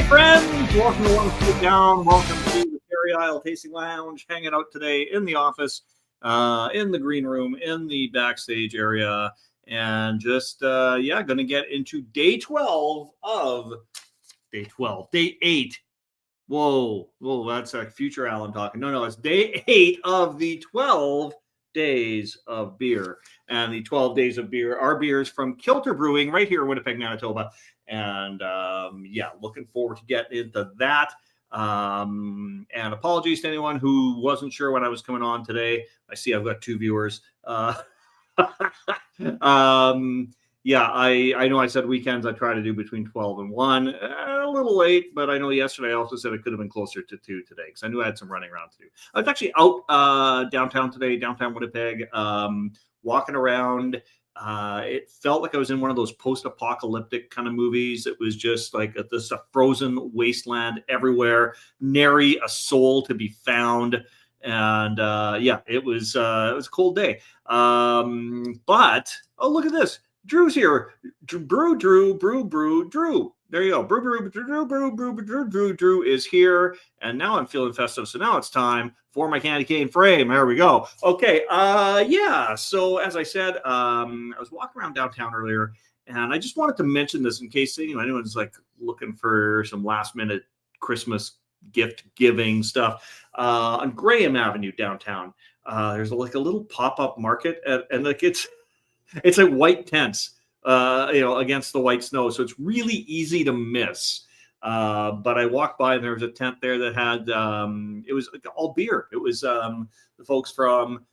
friends, welcome to One Foot Down. Welcome to the Cherry Isle Tasting Lounge. Hanging out today in the office, in the green room, in the backstage area, and just going to get into day 8. Whoa, that's a future Alan talking. No, it's day 8 of the 12 days of beer. And the 12 days of beer are beers from Kilter Brewing right here in Winnipeg, Manitoba. And looking forward to getting into that. And apologies to anyone who wasn't sure when I was coming on today. I see I've got 2 viewers. I know I said weekends I try to do between 12 and 1. A little late, but I know yesterday I also said it could have been closer to 2 today because I knew I had some running around to do. I was actually out downtown today, downtown Winnipeg, walking around. It felt like I was in one of those post-apocalyptic kind of movies. It was just like a frozen wasteland everywhere, nary a soul to be found. And it was a cold day. But look at this. Drew's here. Drew. There you go. Drew is here. And now I'm feeling festive. So now it's time for my candy cane frame. There we go. Okay. So as I said, I was walking around downtown earlier, and I just wanted to mention this in case anyone's like looking for some last minute Christmas gift giving stuff. On Graham Avenue downtown, there's like a little pop-up market, and like it's like white tents, against the white snow. So it's really easy to miss. But I walked by and there was a tent there that had, it was like all beer. It was the folks from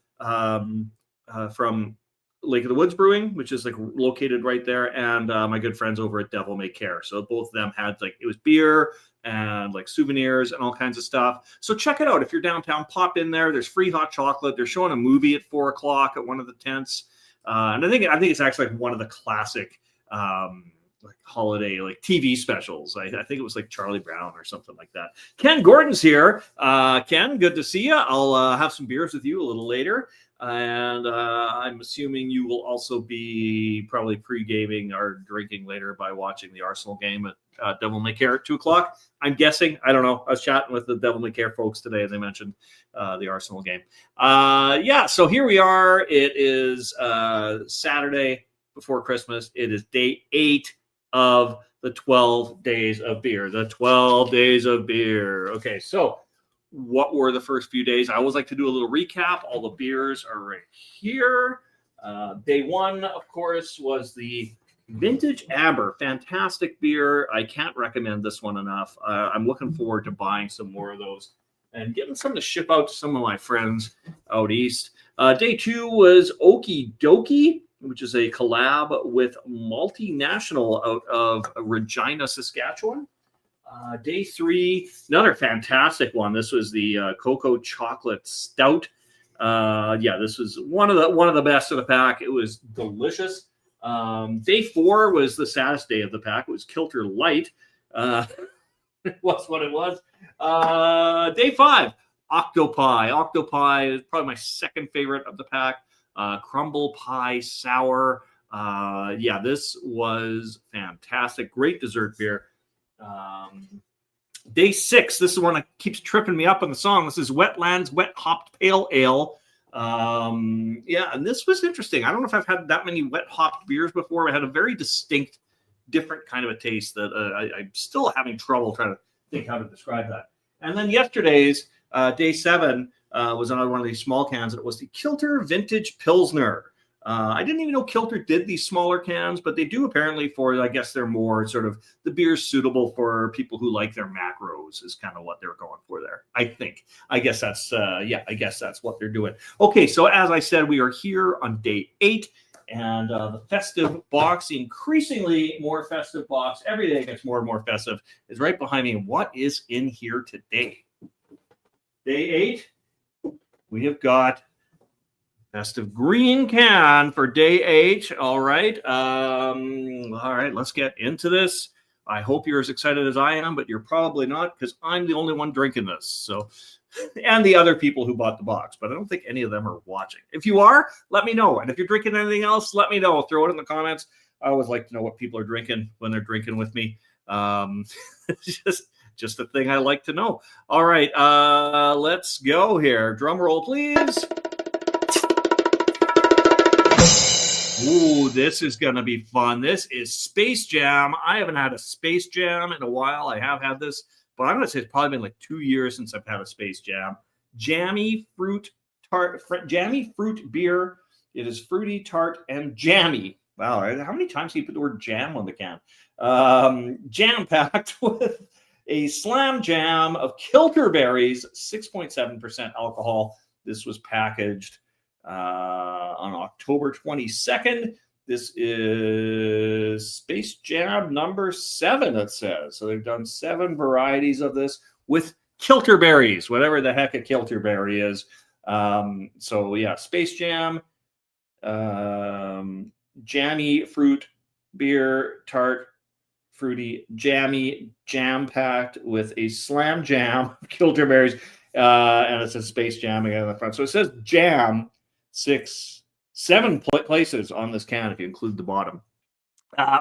Lake of the Woods Brewing, which is like located right there. And my good friends over at Devil May Care. So both of them had it was beer and like souvenirs and all kinds of stuff. So check it out. If you're downtown, pop in there. There's free hot chocolate. They're showing a movie at 4:00 at one of the tents. And I think it's actually like one of the classic holiday TV specials. I think it was like Charlie Brown or something like that. Ken Gordon's here. Ken, good to see you. I'll have some beers with you a little later. And I'm assuming you will also be probably pre-gaming or drinking later by watching the Arsenal game at Devil May Care at 2:00. I'm guessing. I don't know. I was chatting with the Devil May Care folks today, and they mentioned the Arsenal game. So here we are. It is Saturday before Christmas. It is day 8 of the 12 days of beer. The 12 days of beer. Okay, so what were the first few days? I always like to do a little recap. All the beers are right here. Day 1, of course, was the Vintage Amber. Fantastic beer. I can't recommend this one enough. I'm looking forward to buying some more of those and getting some to ship out to some of my friends out east. Day 2 was Okie Dokie, which is a collab with Multinational out of Regina, Saskatchewan. Day 3, another fantastic one. This was the Cocoa Chocolate Stout. This was one of the best of the pack. It was delicious. Day 4 was the saddest day of the pack. It was Kilter Light. It was what it was. Day 5, Octopi. Octopi is probably my second favorite of the pack. Crumble Pie Sour. This was fantastic. Great dessert beer. Day 6, this is one that keeps tripping me up on the song. This is Wetlands Wet Hopped Pale Ale. And this was interesting. I don't know if I've had that many wet hopped beers before. It had a very distinct, different kind of a taste that I'm still having trouble trying to think how to describe that. And then yesterday's day 7 was another one of these small cans. It was the Kilter Vintage Pilsner. I didn't even know Kilter did these smaller cans, but they do apparently for, I guess they're more sort of the beers suitable for people who like their macros is kind of what they're going for there. I guess that's what they're doing. Okay, so as I said, we are here on day 8, and the festive box, the increasingly more festive box, every day gets more and more festive, is right behind me. What is in here today? Day 8, we have got festive green can for day 8. All right. Let's get into this. I hope you're as excited as I am, but you're probably not because I'm the only one drinking this. So, and the other people who bought the box, but I don't think any of them are watching. If you are, let me know. And if you're drinking anything else, let me know. Throw it in the comments. I always like to know what people are drinking when they're drinking with me. Just a thing I like to know. All right, let's go here. Drum roll, please. Ooh, this is going to be fun. This is Space Jam. I haven't had a Space Jam in a while. I have had this, but I'm going to say it's probably been like 2 years since I've had a Space Jam. Jammy fruit beer. It is fruity, tart, and jammy. Wow, how many times do you put the word jam on the can? Jam-packed with a slam jam of Kilter berries, 6.7% alcohol. This was packaged on October 22nd. This is Space Jam number 7, it says. So they've done 7 varieties of this with Kilter berries, whatever the heck a Kilter berry is. So yeah, Space Jam, jammy fruit beer, tart, fruity, jammy, jam-packed with a slam jam of Kilter berries, and it says Space Jam again on the front. So it says jam 7 places on this can if you include the bottom.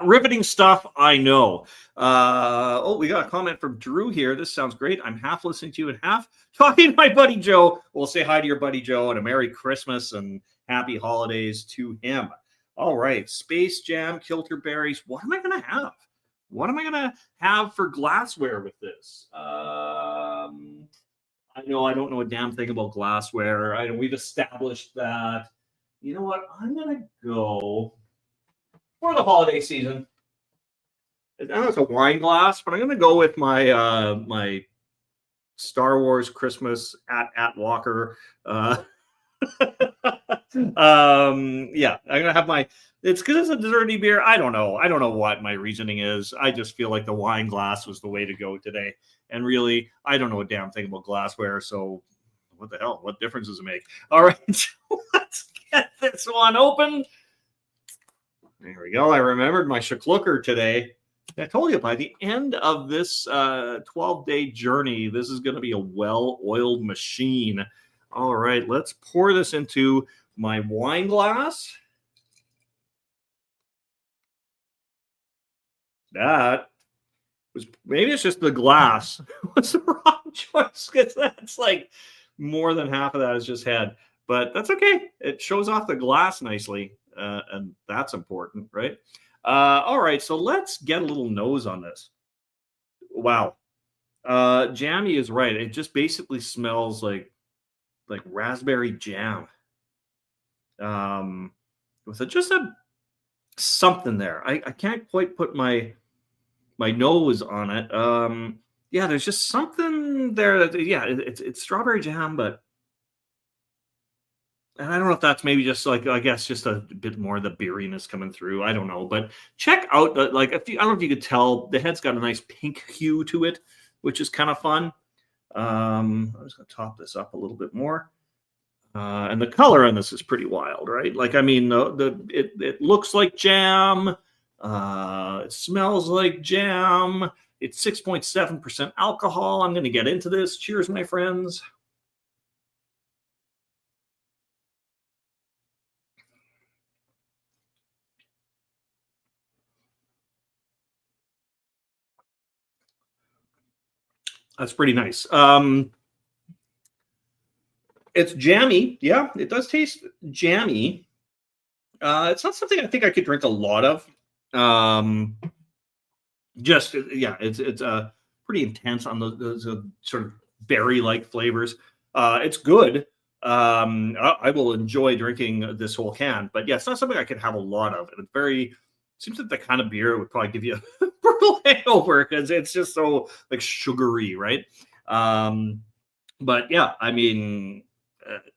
Riveting stuff, I know. We got a comment from Drew here. This sounds great. I'm half listening to you and half talking to my buddy Joe. We'll say hi to your buddy Joe and a Merry Christmas and Happy Holidays to him. All right, Space Jam, Kilter berries. What am I going to have? What am I going to have for glassware with this? I know I don't know a damn thing about glassware. We've established that. You know what? I'm going to go for the holiday season. I know it's a wine glass, but I'm going to go with my my Star Wars Christmas at Walker. Yeah, I'm gonna have my. It's because it's a desserty beer. I don't know what my reasoning is. I just feel like the wine glass was the way to go today. And really, I don't know a damn thing about glassware. So, what the hell? What difference does it make? All right, let's get this one open. There we go. I remembered my shaklucker today. I told you by the end of this 12-day journey, this is going to be a well-oiled machine. All right, let's pour this into my wine glass. That was, maybe it's just the glass was the wrong choice because that's like more than half of that is just head. But that's okay. It shows off the glass nicely, and that's important, right? All right, so let's get a little nose on this. Wow. Jammy is right. It just basically smells like raspberry jam. With just something there. I can't quite put my nose on it. Yeah, there's just something there that, yeah, it's strawberry jam, but and I don't know if that's maybe just like, I guess just a bit more of the beeriness coming through. I don't know, but check out I don't know if you could tell the head's got a nice pink hue to it, which is kind of fun. I'm just gonna top this up a little bit more. And the color on this is pretty wild, right? Like, I mean, it looks like jam. It smells like jam. It's 6.7% alcohol. I'm going to get into this. Cheers, my friends. That's pretty nice. It's jammy. Yeah, it does taste jammy. It's not something I think I could drink a lot of. It's pretty intense on those sort of berry-like flavors. It's good. I will enjoy drinking this whole can, but yeah, it's not something I could have a lot of. And it seems like the kind of beer would probably give you a brutal hangover because it's just so like sugary, right? But yeah, I mean,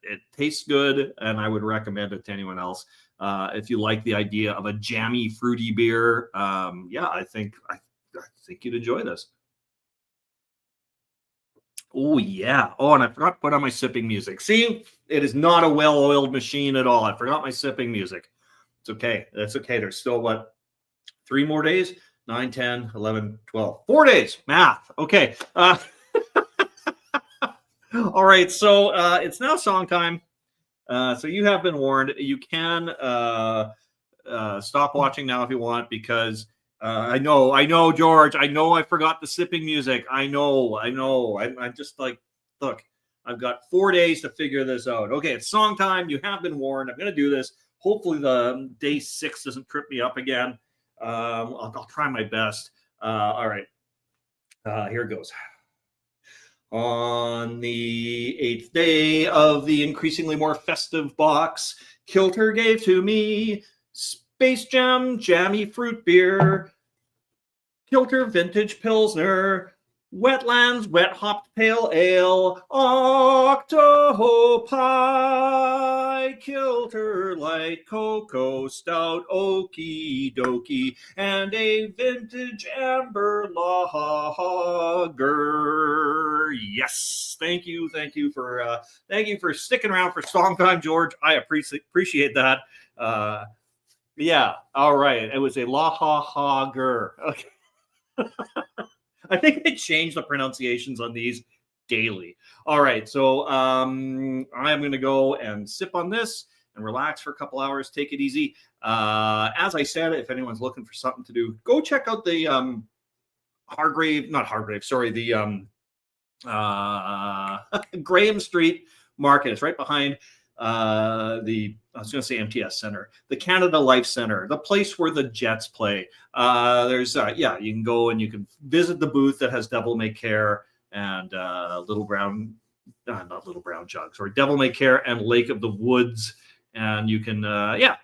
it tastes good, and I would recommend it to anyone else. If you like the idea of a jammy, fruity beer, I think you'd enjoy this. Oh yeah. Oh, and I forgot to put on my sipping music. See, it is not a well-oiled machine at all. I forgot my sipping music. It's okay. That's okay. There's still 3 more days? 9, 10, 11, 12. 4 days. Math. Okay. All right. So it's now song time. So you have been warned. You can stop watching now if you want, because I know, George. I know I forgot the sipping music. I know. I'm just like, look, I've got 4 days to figure this out. Okay, it's song time. You have been warned. I'm going to do this. Hopefully, the day 6 doesn't trip me up again. I'll try my best. All right. Here it goes. On the 8th day of the increasingly more festive box, Kilter gave to me Space Jam Jammy Fruit Beer, Kilter Vintage Pilsner, Wetlands Wet Hopped Pale Ale, Octopi, Kilter Light Cocoa Stout, Okie Dokie, and a Vintage Amber Lager. Yes, thank you for sticking around for song time, George. I appreciate that. Yeah, all right. It was a Lager. Okay. I think they change the pronunciations on these daily. All right, so I'm going to go and sip on this and relax for a couple hours. Take it easy. As I said, if anyone's looking for something to do, go check out the Graham Street Market. It's right behind I was going to say MTS Center, the Canada Life Center, the place where the Jets play. You can go and you can visit the booth that has Devil May Care and not Little Brown Jugs, or Devil May Care and Lake of the Woods, and you can have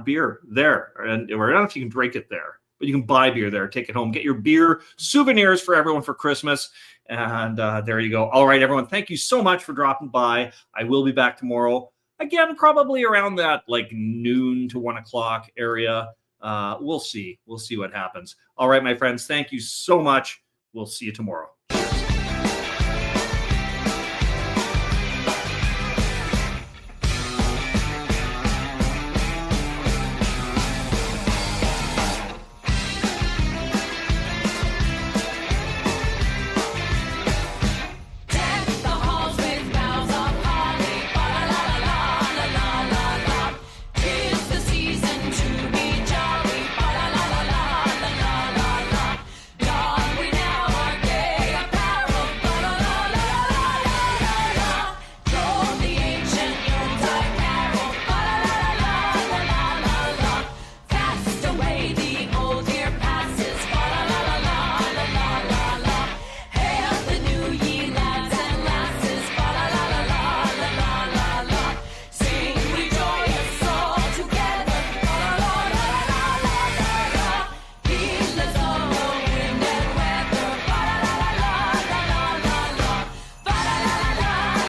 beer there, and or I don't know if you can drink it there, but you can buy beer there, take it home, get your beer souvenirs for everyone for Christmas. And there you go. All right, everyone. Thank you so much for dropping by. I will be back tomorrow. Again, probably around that like noon to 1 o'clock area. We'll see. We'll see what happens. All right, my friends. Thank you so much. We'll see you tomorrow.